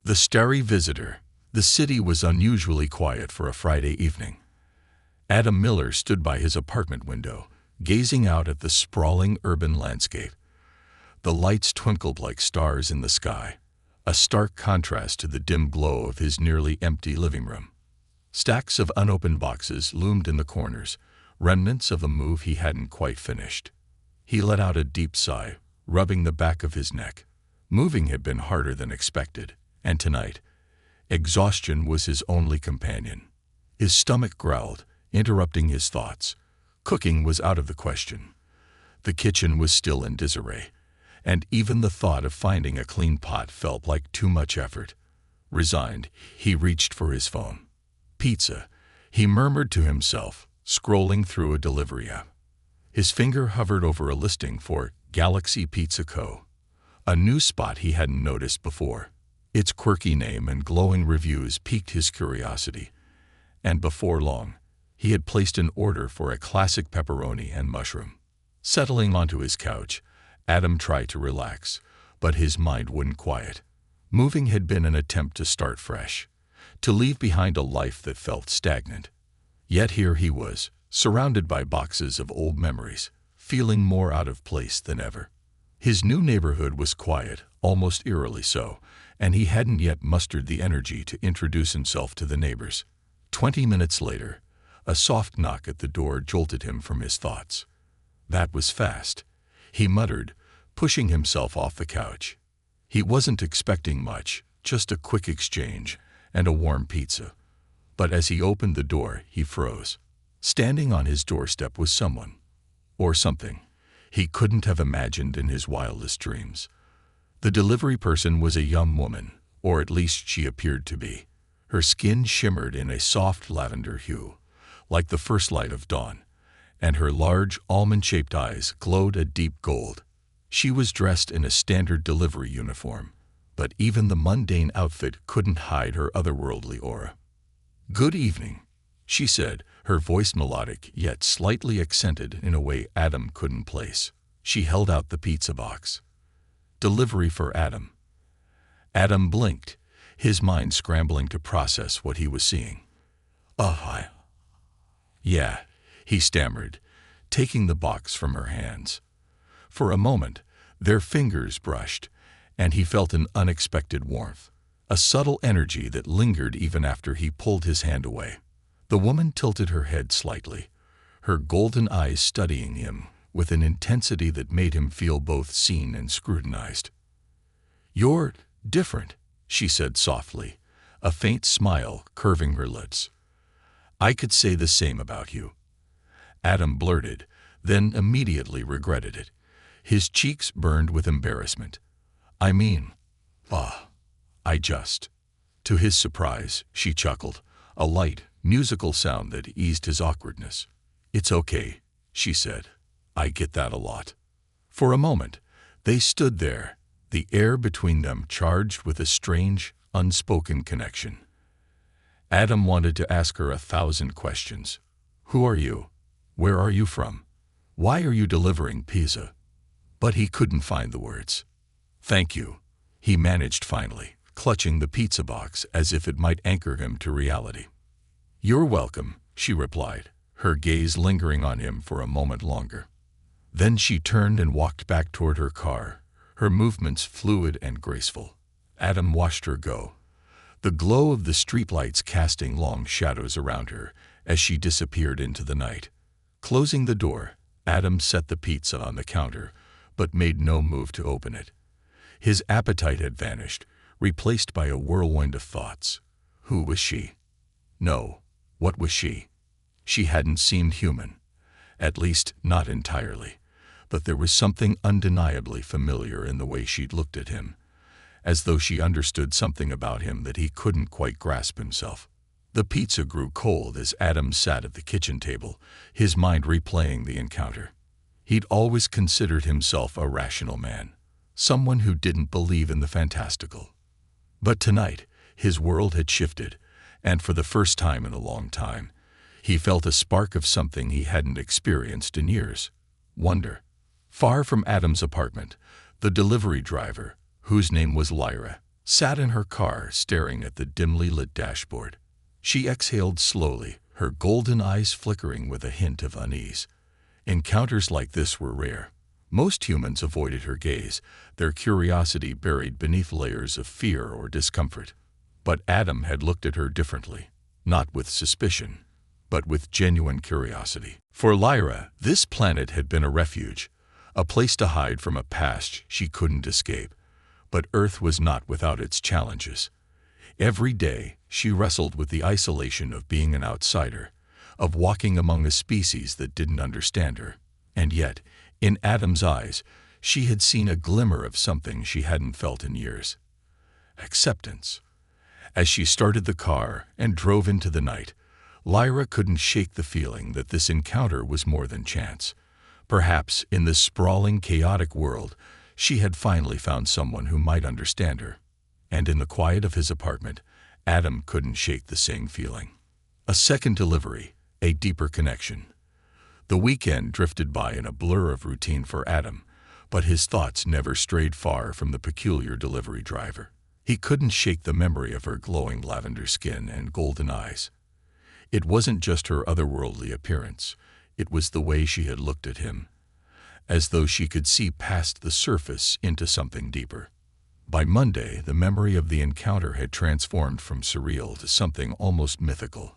The starry visitor. The city was unusually quiet for a Friday evening. Adam Miller stood by his apartment window, gazing out at the sprawling urban landscape. The lights twinkled like stars in the sky, a stark contrast to the dim glow of his nearly empty living room. Stacks of unopened boxes loomed in the corners, remnants of a move he hadn't quite finished. He let out a deep sigh, rubbing the back of his neck. Moving had been harder than expected, and tonight, exhaustion was his only companion. His stomach growled, interrupting his thoughts. Cooking was out of the question. The kitchen was still in disarray, and even the thought of finding a clean pot felt like too much effort. Resigned, he reached for his phone. Pizza, he murmured to himself, scrolling through a delivery app. His finger hovered over a listing for Galaxy Pizza Co., a new spot he hadn't noticed before. Its quirky name and glowing reviews piqued his curiosity, and before long, he had placed an order for a classic pepperoni and mushroom. Settling onto his couch, Adam tried to relax, but his mind wouldn't quiet. Moving had been an attempt to start fresh, to leave behind a life that felt stagnant. Yet here he was, surrounded by boxes of old memories, feeling more out of place than ever. His new neighborhood was quiet, almost eerily so, and he hadn't yet mustered the energy to introduce himself to the neighbors. 20 minutes later, a soft knock at the door jolted him from his thoughts. That was fast, he muttered, pushing himself off the couch. He wasn't expecting much, just a quick exchange and a warm pizza. But as he opened the door, he froze. Standing on his doorstep was someone, or something, he couldn't have imagined in his wildest dreams. The delivery person was a young woman, or at least she appeared to be. Her skin shimmered in a soft lavender hue, like the first light of dawn, and her large, almond-shaped eyes glowed a deep gold. She was dressed in a standard delivery uniform, but even the mundane outfit couldn't hide her otherworldly aura. "Good evening," she said, her voice melodic yet slightly accented in a way Adam couldn't place. She held out the pizza box. "Delivery for Adam." Adam blinked, his mind scrambling to process what he was seeing. Yeah," he stammered, taking the box from her hands. For a moment, their fingers brushed, and he felt an unexpected warmth, a subtle energy that lingered even after he pulled his hand away. The woman tilted her head slightly, her golden eyes studying him with an intensity that made him feel both seen and scrutinized. "You're different," she said softly, a faint smile curving her lips. "I could say the same about you." Adam blurted, then immediately regretted it. His cheeks burned with embarrassment. "I mean, I just..." To his surprise, she chuckled, a light, musical sound that eased his awkwardness. "It's okay," she said. "I get that a lot." For a moment, they stood there, the air between them charged with a strange, unspoken connection. Adam wanted to ask her 1,000 questions. Who are you? Where are you from? Why are you delivering pizza? But he couldn't find the words. "Thank you," he managed finally, clutching the pizza box as if it might anchor him to reality. "You're welcome," she replied, her gaze lingering on him for a moment longer. Then she turned and walked back toward her car, her movements fluid and graceful. Adam watched her go, the glow of the streetlights casting long shadows around her as she disappeared into the night. Closing the door, Adam set the pizza on the counter, but made no move to open it. His appetite had vanished, replaced by a whirlwind of thoughts. Who was she? No, what was she? She hadn't seemed human, at least not entirely, but there was something undeniably familiar in the way she'd looked at him, as though she understood something about him that he couldn't quite grasp himself. The pizza grew cold as Adam sat at the kitchen table, his mind replaying the encounter. He'd always considered himself a rational man, someone who didn't believe in the fantastical. But tonight, his world had shifted, and for the first time in a long time, he felt a spark of something he hadn't experienced in years: wonder. Far from Adam's apartment, the delivery driver, whose name was Lyra, sat in her car staring at the dimly lit dashboard. She exhaled slowly, her golden eyes flickering with a hint of unease. Encounters like this were rare. Most humans avoided her gaze, their curiosity buried beneath layers of fear or discomfort. But Adam had looked at her differently, not with suspicion, but with genuine curiosity. For Lyra, this planet had been a refuge, a place to hide from a past she couldn't escape. But Earth was not without its challenges. Every day, she wrestled with the isolation of being an outsider, of walking among a species that didn't understand her. And yet, in Adam's eyes, she had seen a glimmer of something she hadn't felt in years. Acceptance. As she started the car and drove into the night, Lyra couldn't shake the feeling that this encounter was more than chance. Perhaps, in this sprawling, chaotic world, she had finally found someone who might understand her. And in the quiet of his apartment, Adam couldn't shake the same feeling. A second delivery, a deeper connection. The weekend drifted by in a blur of routine for Adam, but his thoughts never strayed far from the peculiar delivery driver. He couldn't shake the memory of her glowing lavender skin and golden eyes. It wasn't just her otherworldly appearance, it was the way she had looked at him, as though she could see past the surface into something deeper. By Monday, the memory of the encounter had transformed from surreal to something almost mythical.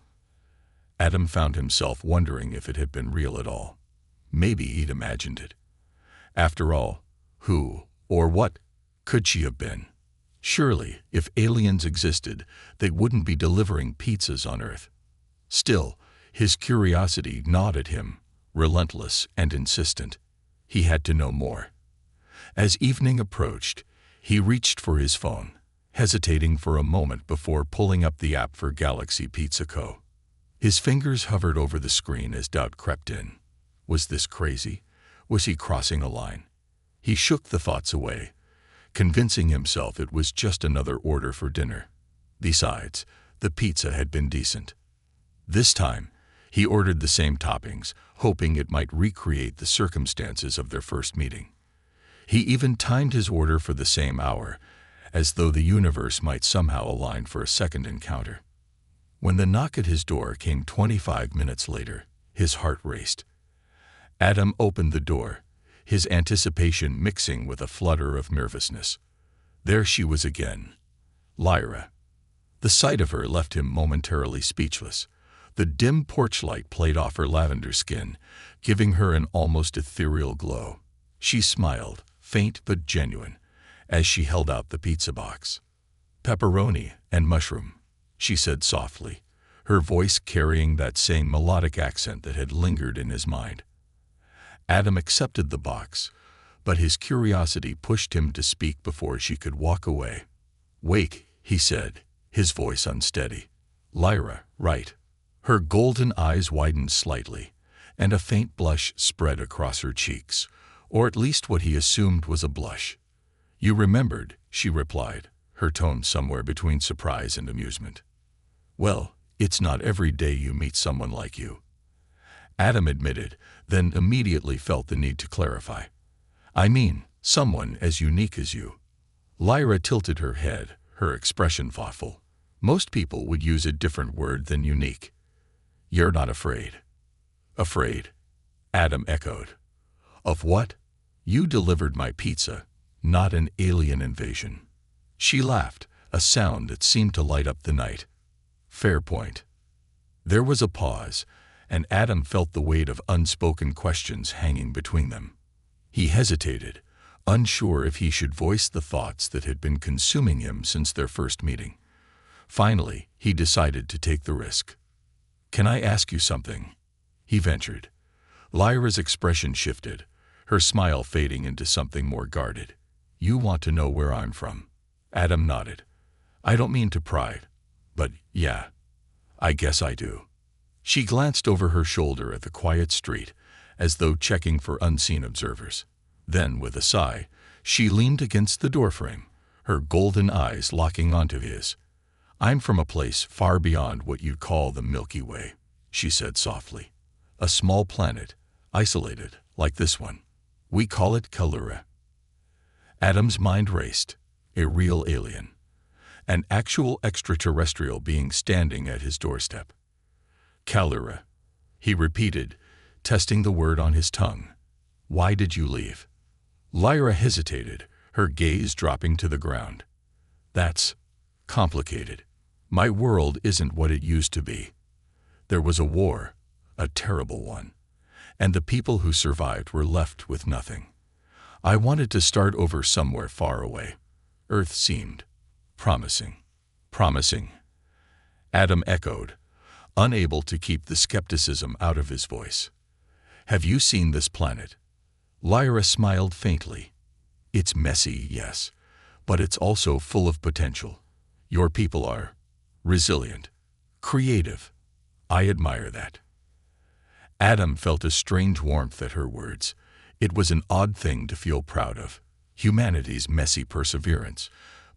Adam found himself wondering if it had been real at all. Maybe he'd imagined it. After all, who, or what, could she have been? Surely, if aliens existed, they wouldn't be delivering pizzas on Earth. Still, his curiosity gnawed at him, relentless and insistent. He had to know more. As evening approached, he reached for his phone, hesitating for a moment before pulling up the app for Galaxy Pizza Co. His fingers hovered over the screen as doubt crept in. Was this crazy? Was he crossing a line? He shook the thoughts away, convincing himself it was just another order for dinner. Besides, the pizza had been decent. This time, he ordered the same toppings, hoping it might recreate the circumstances of their first meeting. He even timed his order for the same hour, as though the universe might somehow align for a second encounter. When the knock at his door came 25 minutes later, his heart raced. Adam opened the door, his anticipation mixing with a flutter of nervousness. There she was again, Lyra. The sight of her left him momentarily speechless. The dim porch light played off her lavender skin, giving her an almost ethereal glow. She smiled, faint but genuine, as she held out the pizza box. "Pepperoni and mushroom," she said softly, her voice carrying that same melodic accent that had lingered in his mind. Adam accepted the box, but his curiosity pushed him to speak before she could walk away. "Wait," he said, his voice unsteady. "Lyra, right?" Her golden eyes widened slightly, and a faint blush spread across her cheeks, or at least what he assumed was a blush. "You remembered," she replied, her tone somewhere between surprise and amusement. "Well, it's not every day you meet someone like you," Adam admitted, then immediately felt the need to clarify. "I mean, someone as unique as you." Lyra tilted her head, her expression thoughtful. "Most people would use a different word than unique." "You're not afraid?" "Afraid?" Adam echoed. "Of what?" "You delivered my pizza, not an alien invasion." She laughed, a sound that seemed to light up the night. "Fair point." There was a pause, and Adam felt the weight of unspoken questions hanging between them. He hesitated, unsure if he should voice the thoughts that had been consuming him since their first meeting. Finally, he decided to take the risk. "Can I ask you something?" he ventured. Lyra's expression shifted, her smile fading into something more guarded. "You want to know where I'm from?" Adam nodded. "I don't mean to pry, but yeah, I guess I do." She glanced over her shoulder at the quiet street, as though checking for unseen observers. Then, with a sigh, she leaned against the doorframe, her golden eyes locking onto his. "I'm from a place far beyond what you'd call the Milky Way," she said softly. "A small planet, isolated, like this one. We call it Kalura." Adam's mind raced. A real alien. an actual extraterrestrial being standing at his doorstep. Kalura, he repeated, testing the word on his tongue. Why did you leave? Lyra hesitated, her gaze dropping to the ground. That's complicated. My world isn't what it used to be. There was a war, a terrible one, and the people who survived were left with nothing. I wanted to start over somewhere far away. Earth seemed promising. Promising? Adam echoed, unable to keep the skepticism out of his voice. Have you seen this planet? Lyra smiled faintly. It's messy, yes, but it's also full of potential. Your people are resilient, creative. I admire that. Adam felt a strange warmth at her words. It was an odd thing to feel proud of, humanity's messy perseverance,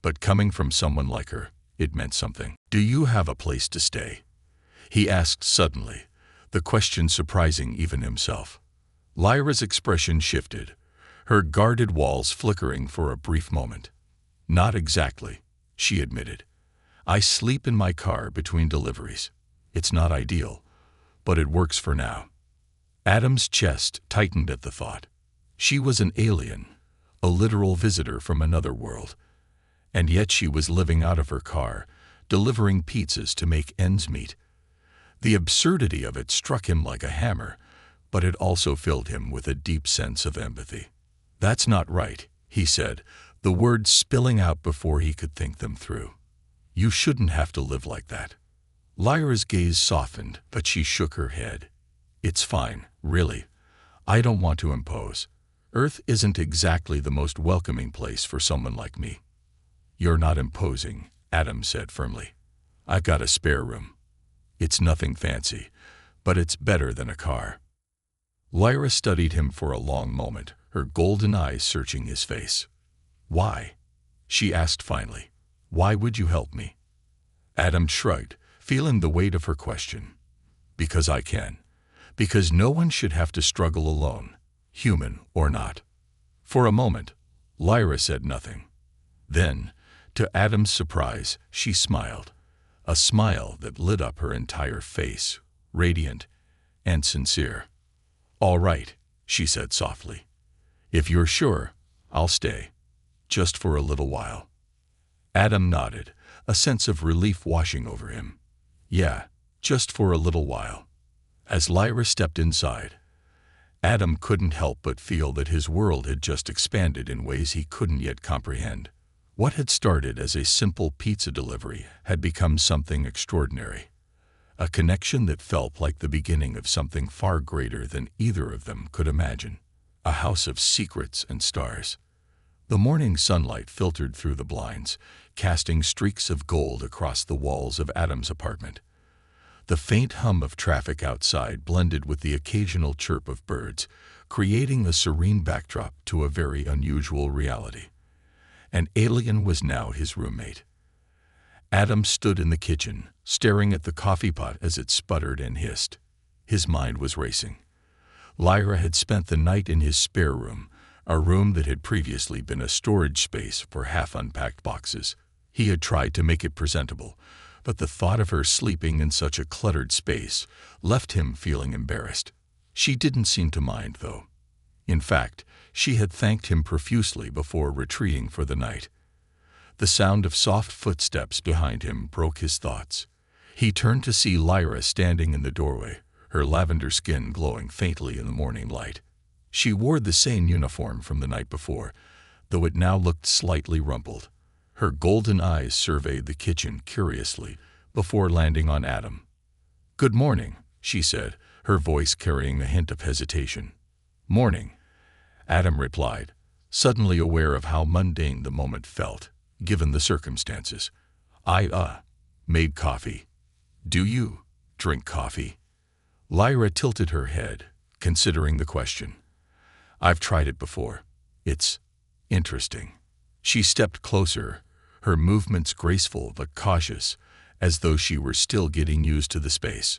but coming from someone like her, it meant something. Do you have a place to stay? He asked suddenly, the question surprising even himself. Lyra's expression shifted, her guarded walls flickering for a brief moment. Not exactly, she admitted. I sleep in my car between deliveries. It's not ideal, but it works for now. Adam's chest tightened at the thought. She was an alien, a literal visitor from another world, and yet she was living out of her car, delivering pizzas to make ends meet. The absurdity of it struck him like a hammer, but it also filled him with a deep sense of empathy. That's not right, he said, the words spilling out before he could think them through. You shouldn't have to live like that. Lyra's gaze softened, but she shook her head. It's fine, really. I don't want to impose. Earth isn't exactly the most welcoming place for someone like me. You're not imposing, Adam said firmly. I've got a spare room. It's nothing fancy, but it's better than a car. Lyra studied him for a long moment, her golden eyes searching his face. Why? She asked finally. Why would you help me? Adam shrugged, feeling the weight of her question. Because I can. Because no one should have to struggle alone, human or not. For a moment, Lyra said nothing. Then, to Adam's surprise, she smiled. A smile that lit up her entire face, radiant and sincere. All right, she said softly. If you're sure, I'll stay. Just for a little while. Adam nodded, a sense of relief washing over him. Yeah, just for a little while. As Lyra stepped inside, Adam couldn't help but feel that his world had just expanded in ways he couldn't yet comprehend. What had started as a simple pizza delivery had become something extraordinary. A connection that felt like the beginning of something far greater than either of them could imagine. A house of secrets and stars. The morning sunlight filtered through the blinds, casting streaks of gold across the walls of Adam's apartment. The faint hum of traffic outside blended with the occasional chirp of birds, creating a serene backdrop to a very unusual reality. An alien was now his roommate. Adam stood in the kitchen, staring at the coffee pot as it sputtered and hissed. His mind was racing. Lyra had spent the night in his spare room, a room that had previously been a storage space for half-unpacked boxes. He had tried to make it presentable, but the thought of her sleeping in such a cluttered space left him feeling embarrassed. She didn't seem to mind, though. In fact, she had thanked him profusely before retreating for the night. The sound of soft footsteps behind him broke his thoughts. He turned to see Lyra standing in the doorway, her lavender skin glowing faintly in the morning light. She wore the same uniform from the night before, though it now looked slightly rumpled. Her golden eyes surveyed the kitchen curiously before landing on Adam. "Good morning," she said, her voice carrying a hint of hesitation. "Morning," Adam replied, suddenly aware of how mundane the moment felt, given the circumstances. I made coffee. Do you drink coffee?" Lyra tilted her head, considering the question. "I've tried it before. It's interesting." She stepped closer, her movements graceful but cautious, as though she were still getting used to the space.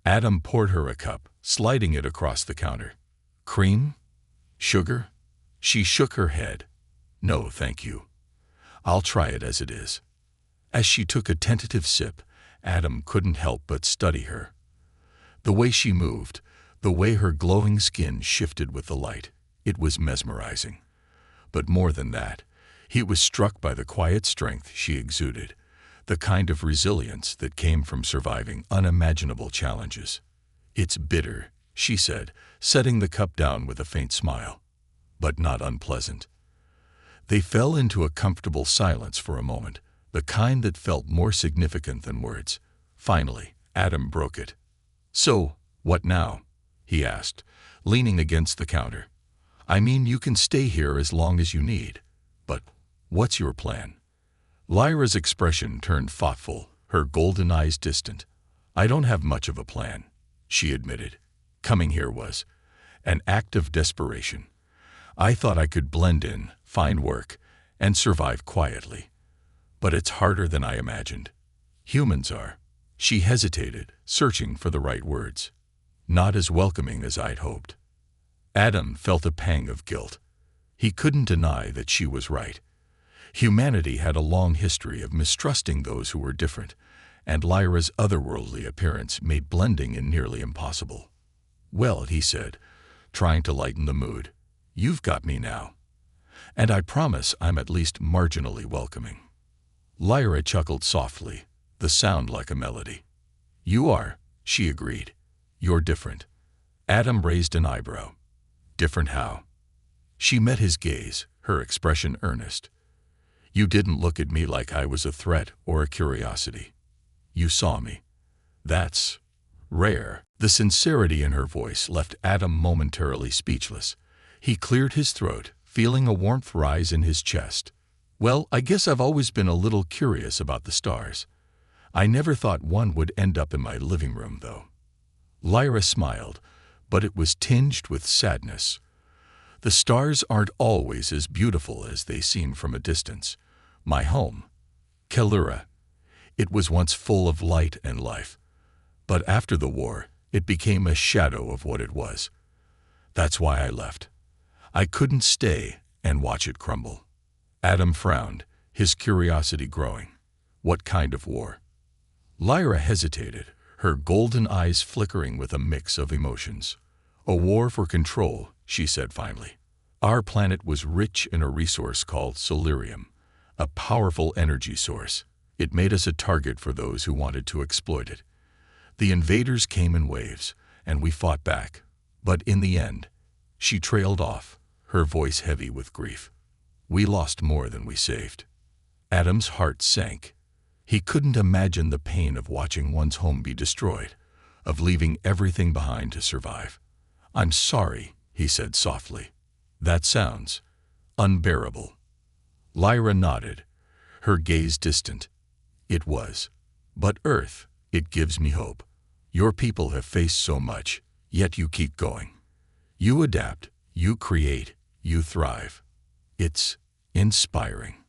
Adam poured her a cup, sliding it across the counter. "Cream? Sugar?" She shook her head. "No, thank you. I'll try it as it is." As she took a tentative sip, Adam couldn't help but study her. The way she moved, the way her glowing skin shifted with the light, it was mesmerizing. But more than that, he was struck by the quiet strength she exuded, the kind of resilience that came from surviving unimaginable challenges. "It's bitter," she said, setting the cup down with a faint smile, "but not unpleasant." They fell into a comfortable silence for a moment, the kind that felt more significant than words. Finally, Adam broke it. "So, what now?" he asked, leaning against the counter. "I mean, you can stay here as long as you need, but what's your plan?" Lyra's expression turned thoughtful, her golden eyes distant. "I don't have much of a plan," she admitted. "Coming here was an act of desperation. I thought I could blend in, find work, and survive quietly. But it's harder than I imagined. Humans are." She hesitated, searching for the right words. "Not as welcoming as I'd hoped." Adam felt a pang of guilt. He couldn't deny that she was right. Humanity had a long history of mistrusting those who were different, and Lyra's otherworldly appearance made blending in nearly impossible. "Well," he said, trying to lighten the mood, "you've got me now. And I promise I'm at least marginally welcoming." Lyra chuckled softly, the sound like a melody. "You are," she agreed. "You're different." Adam raised an eyebrow. "Different how?" She met his gaze, her expression earnest. "You didn't look at me like I was a threat or a curiosity. You saw me. That's rare." The sincerity in her voice left Adam momentarily speechless. He cleared his throat, feeling a warmth rise in his chest. "Well, I guess I've always been a little curious about the stars. I never thought one would end up in my living room, though." Lyra smiled, but it was tinged with sadness. "The stars aren't always as beautiful as they seem from a distance. My home, Kellura, it was once full of light and life. But after the war, it became a shadow of what it was. That's why I left. I couldn't stay and watch it crumble." Adam frowned, his curiosity growing. "What kind of war?" Lyra hesitated, her golden eyes flickering with a mix of emotions. "A war for control," she said finally. "Our planet was rich in a resource called solarium, a powerful energy source. It made us a target for those who wanted to exploit it. The invaders came in waves, and we fought back. But in the end," she trailed off, her voice heavy with grief, "we lost more than we saved." Adam's heart sank. He couldn't imagine the pain of watching one's home be destroyed, of leaving everything behind to survive. "I'm sorry," he said softly. "That sounds unbearable." Lyra nodded, her gaze distant. "It was. But Earth, it gives me hope. Your people have faced so much, yet you keep going. You adapt, you create, you thrive. It's inspiring."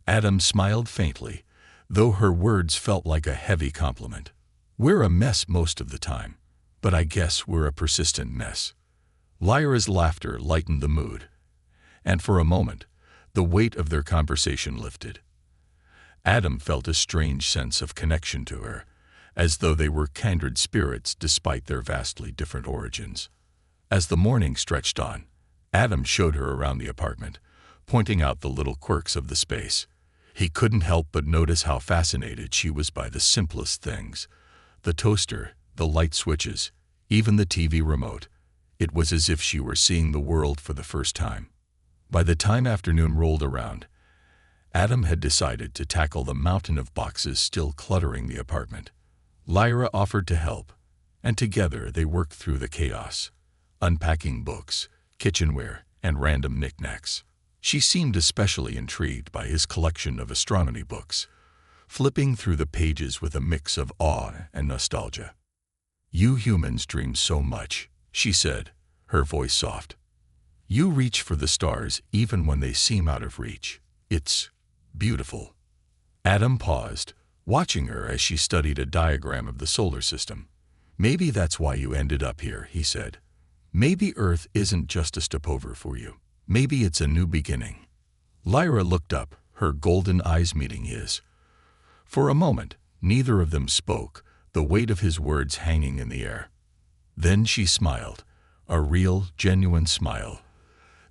Adam smiled faintly, though her words felt like a heavy compliment. "We're a mess most of the time, but I guess we're a persistent mess." Lyra's laughter lightened the mood, and for a moment, the weight of their conversation lifted. Adam felt a strange sense of connection to her, as though they were kindred spirits despite their vastly different origins. As the morning stretched on, Adam showed her around the apartment, pointing out the little quirks of the space. He couldn't help but notice how fascinated she was by the simplest things. The toaster, the light switches, even the TV remote. It was as if she were seeing the world for the first time. By the time afternoon rolled around, Adam had decided to tackle the mountain of boxes still cluttering the apartment. Lyra offered to help, and together they worked through the chaos, unpacking books, kitchenware, and random knickknacks. She seemed especially intrigued by his collection of astronomy books, flipping through the pages with a mix of awe and nostalgia. "You humans dream so much," she said, her voice soft. "You reach for the stars even when they seem out of reach. It's beautiful." Adam paused, watching her as she studied a diagram of the solar system. "Maybe that's why you ended up here," he said. "Maybe Earth isn't just a stopover for you. Maybe it's a new beginning." Lyra looked up, her golden eyes meeting his. For a moment, neither of them spoke, the weight of his words hanging in the air. Then she smiled, a real, genuine smile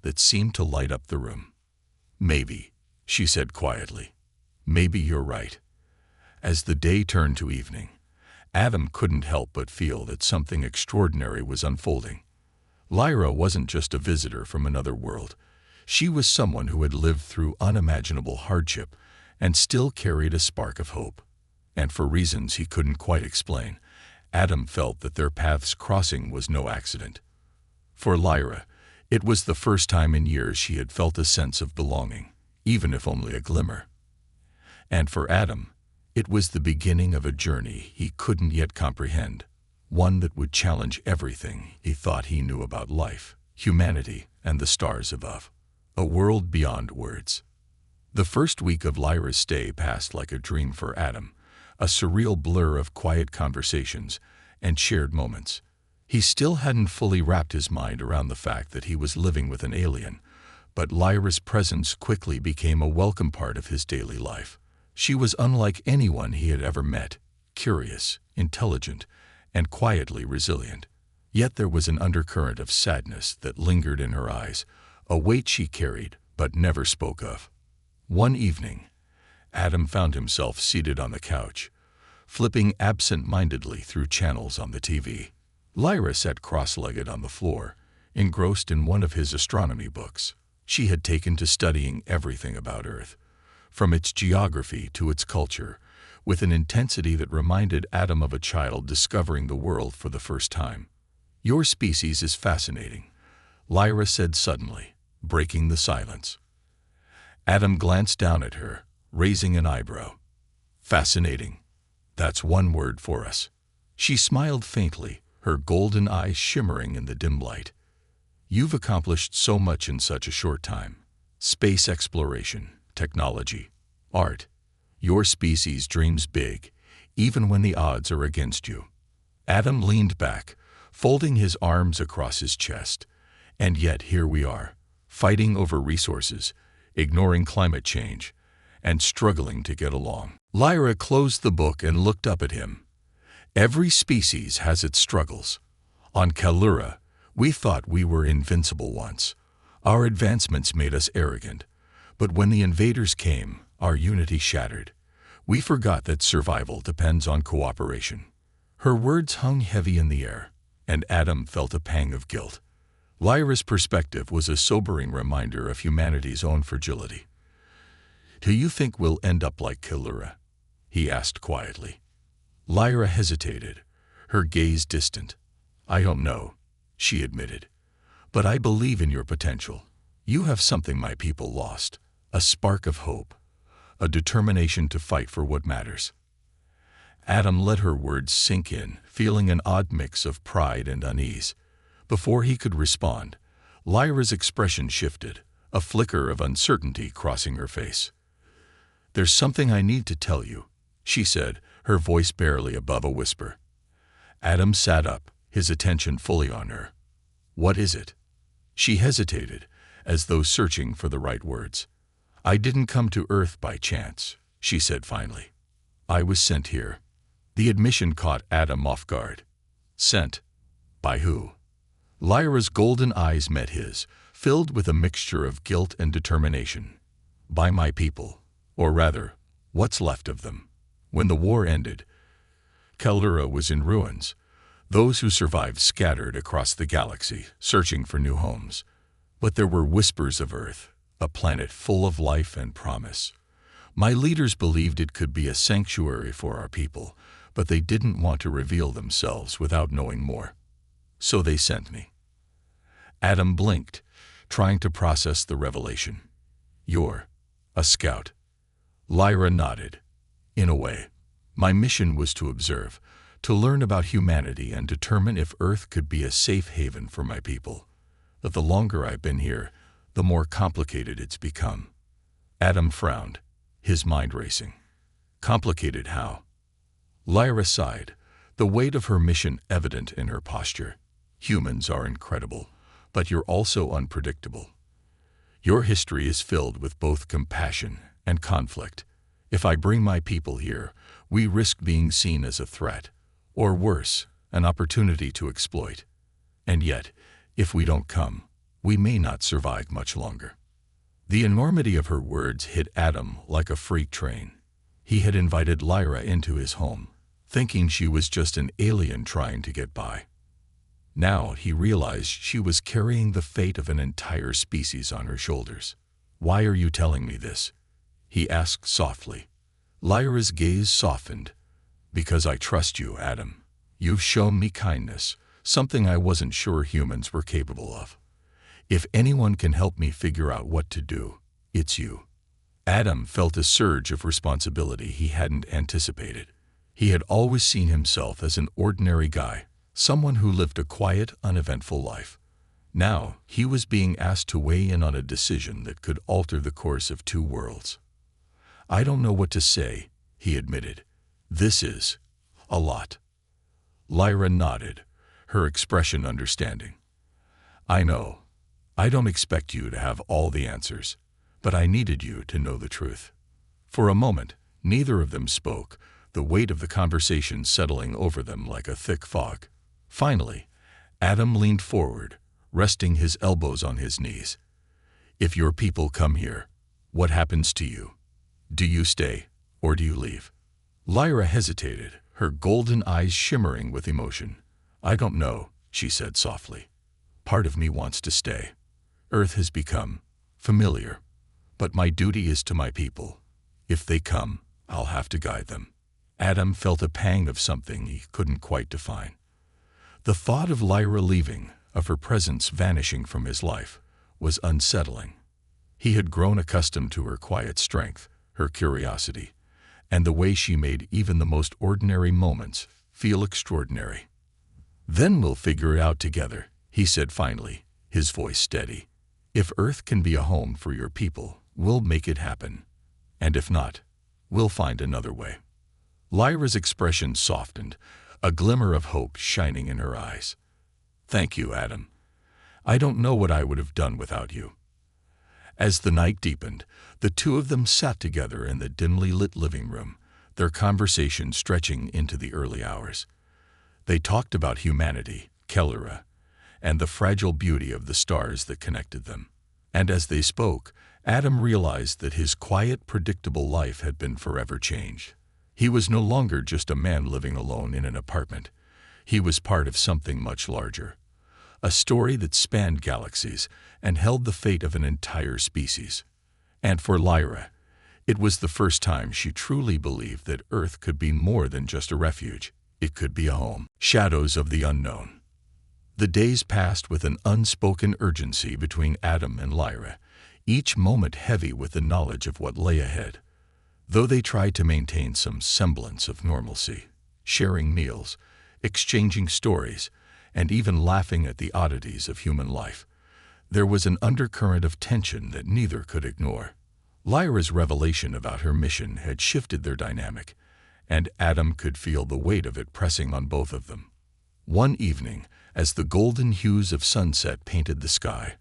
that seemed to light up the room. "Maybe," she said quietly. "Maybe you're right." As the day turned to evening, Adam couldn't help but feel that something extraordinary was unfolding. Lyra wasn't just a visitor from another world. She was someone who had lived through unimaginable hardship and still carried a spark of hope. And for reasons he couldn't quite explain, Adam felt that their paths crossing was no accident. For Lyra, it was the first time in years she had felt a sense of belonging, even if only a glimmer. And for Adam, it was the beginning of a journey he couldn't yet comprehend, one that would challenge everything he thought he knew about life, humanity, and the stars above. A world beyond words. The first week of Lyra's stay passed like a dream for Adam, a surreal blur of quiet conversations and shared moments. He still hadn't fully wrapped his mind around the fact that he was living with an alien, but Lyra's presence quickly became a welcome part of his daily life. She was unlike anyone he had ever met, curious, intelligent, and quietly resilient. Yet there was an undercurrent of sadness that lingered in her eyes, a weight she carried but never spoke of. One evening, Adam found himself seated on the couch, flipping absent-mindedly through channels on the TV. Lyra sat cross-legged on the floor, engrossed in one of his astronomy books. She had taken to studying everything about Earth, from its geography to its culture, with an intensity that reminded Adam of a child discovering the world for the first time. "Your species is fascinating," Lyra said suddenly, breaking the silence. Adam glanced down at her, raising an eyebrow. "Fascinating. That's one word for us." She smiled faintly, her golden eyes shimmering in the dim light. "You've accomplished so much in such a short time. Space exploration, technology, art. Your species dreams big, even when the odds are against you." Adam leaned back, folding his arms across his chest. "And yet here we are, fighting over resources, ignoring climate change, and struggling to get along." Lyra closed the book and looked up at him. "Every species has its struggles. On Kalura, we thought we were invincible once. Our advancements made us arrogant. But when the invaders came, our unity shattered. We forgot that survival depends on cooperation." Her words hung heavy in the air, and Adam felt a pang of guilt. Lyra's perspective was a sobering reminder of humanity's own fragility. "Do you think we'll end up like Kalura?" he asked quietly. Lyra hesitated, her gaze distant. "I don't know," she admitted. "But I believe in your potential. You have something my people lost, a spark of hope, a determination to fight for what matters." Adam let her words sink in, feeling an odd mix of pride and unease. Before he could respond, Lyra's expression shifted, a flicker of uncertainty crossing her face. "There's something I need to tell you," she said, her voice barely above a whisper. Adam sat up, his attention fully on her. "What is it?" She hesitated, as though searching for the right words. "I didn't come to Earth by chance," she said finally. "I was sent here." The admission caught Adam off guard. "Sent? By who?" Lyra's golden eyes met his, filled with a mixture of guilt and determination. "By my people, or rather, what's left of them. When the war ended, Kalura was in ruins. Those who survived scattered across the galaxy, searching for new homes. But there were whispers of Earth, a planet full of life and promise. My leaders believed it could be a sanctuary for our people, but they didn't want to reveal themselves without knowing more. So they sent me." Adam blinked, trying to process the revelation. "You're a scout." Lyra nodded. "In a way. My mission was to observe, to learn about humanity and determine if Earth could be a safe haven for my people. But the longer I've been here, the more complicated it's become." Adam frowned, his mind racing. "Complicated how?" Lyra sighed, the weight of her mission evident in her posture. "Humans are incredible, but you're also unpredictable. Your history is filled with both compassion and conflict. If I bring my people here, we risk being seen as a threat, or worse, an opportunity to exploit. And yet, if we don't come, we may not survive much longer." The enormity of her words hit Adam like a freight train. He had invited Lyra into his home, thinking she was just an alien trying to get by. Now he realized she was carrying the fate of an entire species on her shoulders. "Why are you telling me this?" he asked softly. Lyra's gaze softened. "Because I trust you, Adam. You've shown me kindness, something I wasn't sure humans were capable of. If anyone can help me figure out what to do, it's you." Adam felt a surge of responsibility he hadn't anticipated. He had always seen himself as an ordinary guy, someone who lived a quiet, uneventful life. Now, he was being asked to weigh in on a decision that could alter the course of two worlds. "I don't know what to say," he admitted. "This is a lot." Lyra nodded, her expression understanding. "I know. I don't expect you to have all the answers, but I needed you to know the truth." For a moment, neither of them spoke, the weight of the conversation settling over them like a thick fog. Finally, Adam leaned forward, resting his elbows on his knees. "If your people come here, what happens to you? Do you stay, or do you leave?" Lyra hesitated, her golden eyes shimmering with emotion. "I don't know," she said softly. "Part of me wants to stay. Earth has become familiar, but my duty is to my people. If they come, I'll have to guide them." Adam felt a pang of something he couldn't quite define. The thought of Lyra leaving, of her presence vanishing from his life, was unsettling. He had grown accustomed to her quiet strength, her curiosity, and the way she made even the most ordinary moments feel extraordinary. "Then we'll figure it out together," he said finally, his voice steady. "If Earth can be a home for your people, we'll make it happen. And if not, we'll find another way." Lyra's expression softened, a glimmer of hope shining in her eyes. "Thank you, Adam. I don't know what I would have done without you." As the night deepened, the two of them sat together in the dimly lit living room, their conversation stretching into the early hours. They talked about humanity, Kellura, and the fragile beauty of the stars that connected them. And as they spoke, Adam realized that his quiet, predictable life had been forever changed. He was no longer just a man living alone in an apartment. He was part of something much larger. A story that spanned galaxies and held the fate of an entire species. And for Lyra, it was the first time she truly believed that Earth could be more than just a refuge. It could be a home. Shadows of the unknown. The days passed with an unspoken urgency between Adam and Lyra, each moment heavy with the knowledge of what lay ahead. Though they tried to maintain some semblance of normalcy, sharing meals, exchanging stories, and even laughing at the oddities of human life, there was an undercurrent of tension that neither could ignore. Lyra's revelation about her mission had shifted their dynamic, and Adam could feel the weight of it pressing on both of them. One evening, as the golden hues of sunset painted the sky,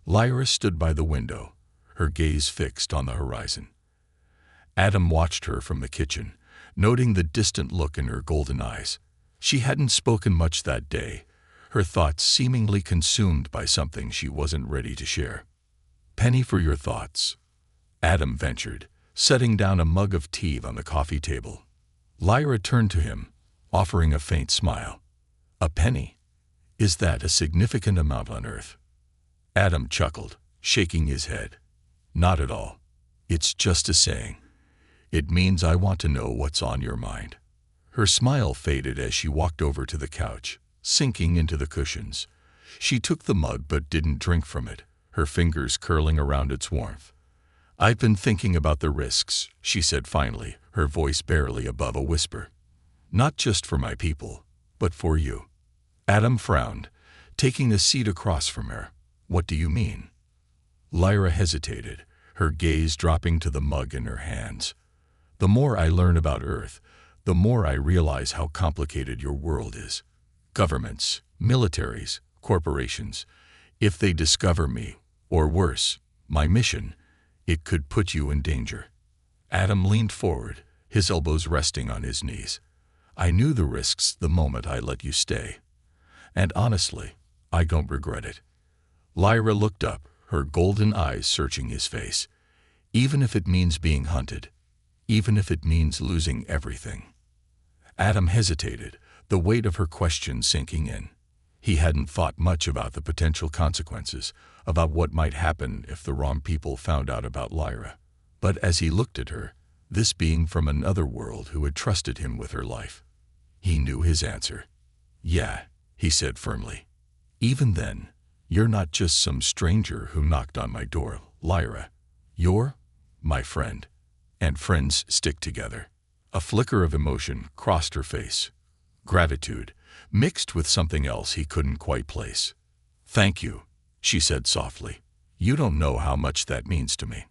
Lyra stood by the window, her gaze fixed on the horizon. Adam watched her from the kitchen, noting the distant look in her golden eyes. She hadn't spoken much that day, her thoughts seemingly consumed by something she wasn't ready to share. "Penny for your thoughts," Adam ventured, setting down a mug of tea on the coffee table. Lyra turned to him, offering a faint smile. "A penny? Is that a significant amount on Earth?" Adam chuckled, shaking his head. "Not at all. It's just a saying. It means I want to know what's on your mind." Her smile faded as she walked over to the couch, sinking into the cushions. She took the mug but didn't drink from it, her fingers curling around its warmth. "I've been thinking about the risks," she said finally, her voice barely above a whisper. "Not just for my people, but for you." Adam frowned, taking a seat across from her. "What do you mean?" Lyra hesitated, her gaze dropping to the mug in her hands. "The more I learn about Earth, the more I realize how complicated your world is. Governments, militaries, corporations. If they discover me, or worse, my mission, it could put you in danger." Adam leaned forward, his elbows resting on his knees. I knew the risks the moment I let you stay. And honestly, I don't regret it. Lyra looked up, her golden eyes searching his face. Even if it means being hunted, even if it means losing everything. Adam hesitated, the weight of her question sinking in. He hadn't thought much about the potential consequences, about what might happen if the wrong people found out about Lyra. But as he looked at her, this being from another world who had trusted him with her life, he knew his answer. Yeah, he said firmly. Even then, you're not just some stranger who knocked on my door, Lyra. You're my friend. And friends stick together. A flicker of emotion crossed her face. Gratitude, mixed with something else he couldn't quite place. Thank you, she said softly. You don't know how much that means to me.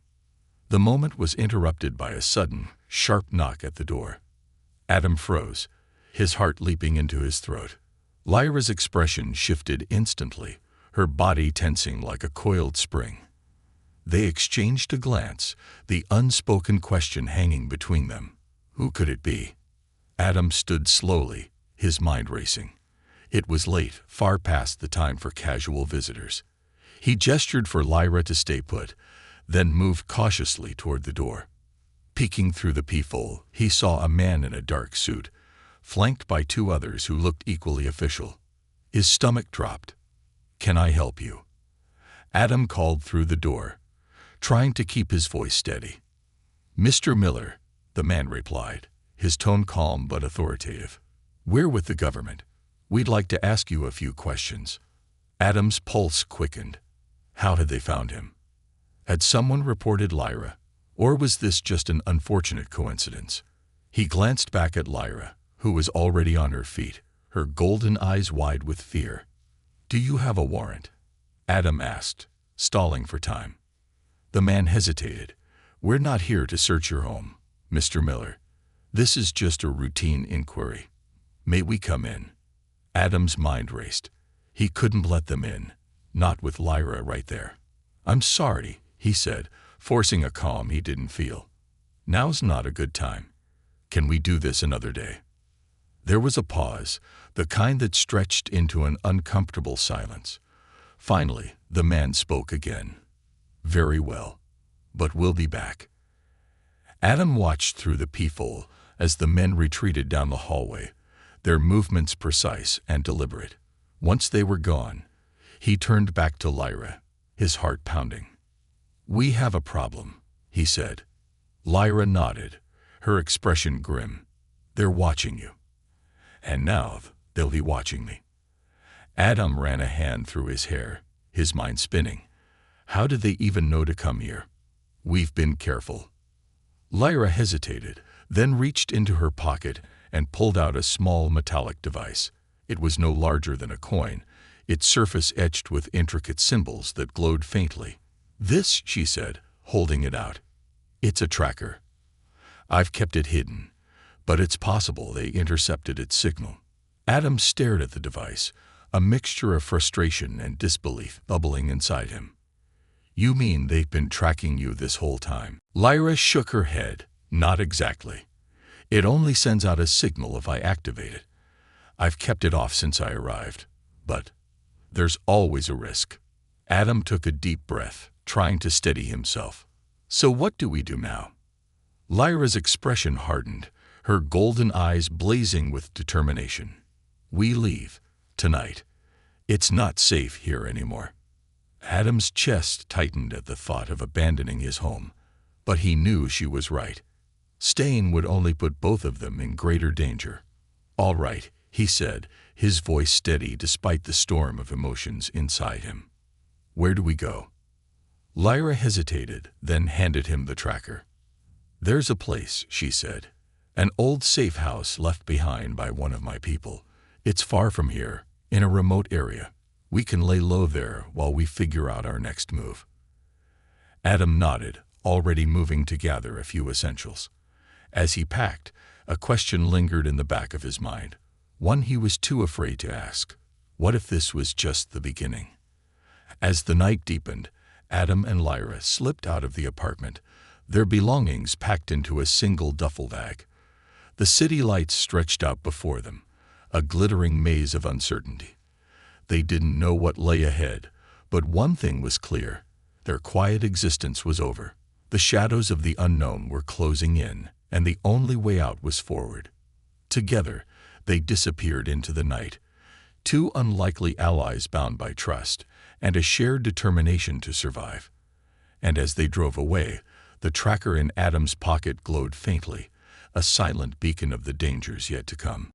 The moment was interrupted by a sudden, sharp knock at the door. Adam froze, his heart leaping into his throat. Lyra's expression shifted instantly, her body tensing like a coiled spring. They exchanged a glance, the unspoken question hanging between them. Who could it be? Adam stood slowly, his mind racing. It was late, far past the time for casual visitors. He gestured for Lyra to stay put, then moved cautiously toward the door. Peeking through the peephole, he saw a man in a dark suit, flanked by two others who looked equally official. His stomach dropped. Can I help you? Adam called through the door, trying to keep his voice steady. Mr. Miller, the man replied, his tone calm but authoritative. We're with the government. We'd like to ask you a few questions. Adam's pulse quickened. How had they found him? Had someone reported Lyra, or was this just an unfortunate coincidence? He glanced back at Lyra, who was already on her feet, her golden eyes wide with fear. Do you have a warrant? Adam asked, stalling for time. The man hesitated. We're not here to search your home, Mr. Miller. This is just a routine inquiry. May we come in? Adam's mind raced. He couldn't let them in, not with Lyra right there. I'm sorry, he said, forcing a calm he didn't feel. Now's not a good time. Can we do this another day? There was a pause, the kind that stretched into an uncomfortable silence. Finally, the man spoke again. Very well, but we'll be back. Adam watched through the peephole as the men retreated down the hallway, their movements precise and deliberate. Once they were gone, he turned back to Lyra, his heart pounding. We have a problem, he said. Lyra nodded, her expression grim. They're watching you. And now they'll be watching me. Adam ran a hand through his hair, his mind spinning. How did they even know to come here? We've been careful. Lyra hesitated, then reached into her pocket and pulled out a small metallic device. It was no larger than a coin, its surface etched with intricate symbols that glowed faintly. This, she said, holding it out. It's a tracker. I've kept it hidden, but it's possible they intercepted its signal. Adam stared at the device, a mixture of frustration and disbelief bubbling inside him. You mean they've been tracking you this whole time? Lyra shook her head. Not exactly. It only sends out a signal if I activate it. I've kept it off since I arrived, but there's always a risk. Adam took a deep breath, trying to steady himself. So what do we do now? Lyra's expression hardened, her golden eyes blazing with determination. We leave, tonight. It's not safe here anymore. Adam's chest tightened at the thought of abandoning his home, but he knew she was right. Staying would only put both of them in greater danger. All right, he said, his voice steady despite the storm of emotions inside him. Where do we go? Lyra hesitated, then handed him the tracker. There's a place, she said. An old safe house left behind by one of my people. It's far from here, in a remote area. We can lay low there while we figure out our next move. Adam nodded, already moving to gather a few essentials. As he packed, a question lingered in the back of his mind, one he was too afraid to ask. What if this was just the beginning? As the night deepened, Adam and Lyra slipped out of the apartment, their belongings packed into a single duffel bag. The city lights stretched out before them, a glittering maze of uncertainty. They didn't know what lay ahead, but one thing was clear: their quiet existence was over. The shadows of the unknown were closing in, and the only way out was forward. Together, they disappeared into the night, two unlikely allies bound by trust and a shared determination to survive. And as they drove away, the tracker in Adam's pocket glowed faintly, a silent beacon of the dangers yet to come.